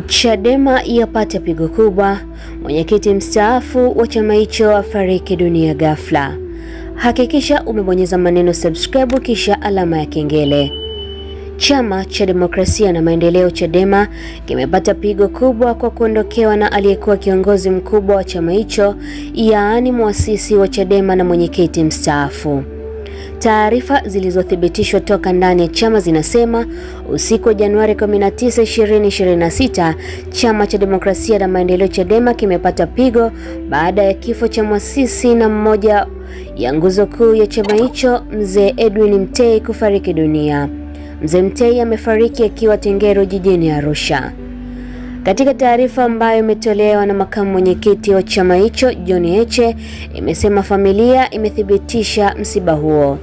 Chadema yapata pigo kubwa, mwenyekiti mstaafu wa chama hicho afariki dunia ghafla. Hakikisha umebonyeza maneno subscribe kisha alama ya kengele. Chama cha Demokrasia na Maendeleo Chadema kimepata pigo kubwa kwa kuondokewa na aliyekuwa kiongozi mkubwa wa chama hicho, yaani muasisi wa Chadema na mwenyekiti mstaafu. Taarifa zilizothibitishwa toka ndani ya chama zinasema usiku wa Januari 19, 2026, chama cha Demokrasia na Maendeleo Chadema kimepata pigo baada ya kifo cha muasisi na mmoja ya nguzo kuu ya chama hicho, Mzee Edwin Mtei kufariki dunia. Mzee Mtei amefariki akiwa Tengeru jijini Arusha. Katika taarifa ambayo imetolewa na makamu mwenyekiti wa chama hicho, John Heche, imesema familia imethibitisha msiba huo.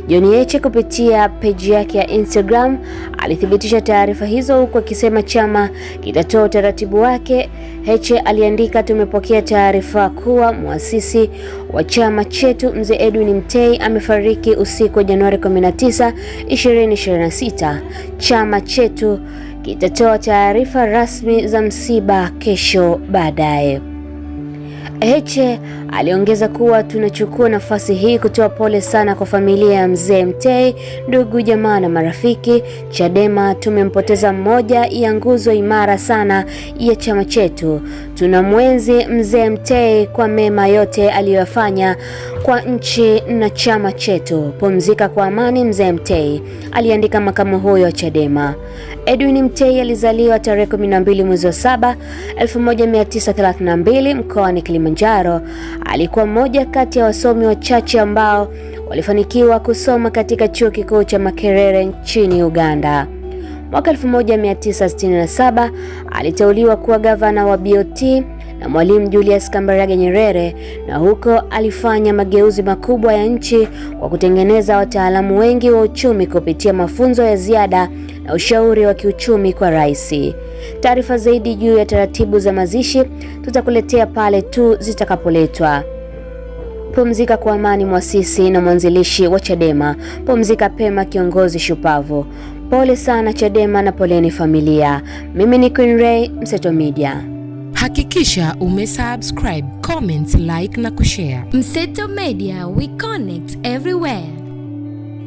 John Heche kupitia peji yake ya Instagram alithibitisha taarifa hizo huku akisema chama kitatoa utaratibu wake. Heche aliandika, tumepokea taarifa kuwa muasisi wa chama chetu Mzee Edwin Mtei amefariki usiku wa Januari 19, 2026. Chama chetu kitatoa taarifa rasmi za msiba kesho baadaye. Heche aliongeza kuwa tunachukua nafasi hii kutoa pole sana kwa familia ya Mzee Mtei, ndugu, jamaa na marafiki. Chadema tumempoteza mmoja ya nguzo imara sana ya chama chetu. Tunamwenzi Mzee Mtei kwa mema yote aliyofanya kwa nchi na chama chetu. Pumzika kwa amani Mzee Mtei, aliandika makamu huyo wa Chadema. Edwin Mtei alizaliwa tarehe 12 mwezi wa 7, 1932 mkoani Kilimanjaro. Alikuwa mmoja kati ya wasomi wachache ambao walifanikiwa kusoma katika chuo kikuu cha Makerere nchini Uganda. Mwaka 1967 aliteuliwa kuwa gavana wa BOT na Mwalimu Julius Kambarage Nyerere, na huko alifanya mageuzi makubwa ya nchi kwa kutengeneza wataalamu wengi wa uchumi kupitia mafunzo ya ziada na ushauri wa kiuchumi kwa rais. Taarifa zaidi juu ya taratibu za mazishi tutakuletea pale tu zitakapoletwa. Pumzika kwa amani muasisi na mwanzilishi wa Chadema. Pumzika pema kiongozi shupavu. Pole sana Chadema na poleni familia. Mimi ni Queen Ray, Mseto Media. Hakikisha umesubscribe, comment, like na kushare. Mseto Media, we connect everywhere.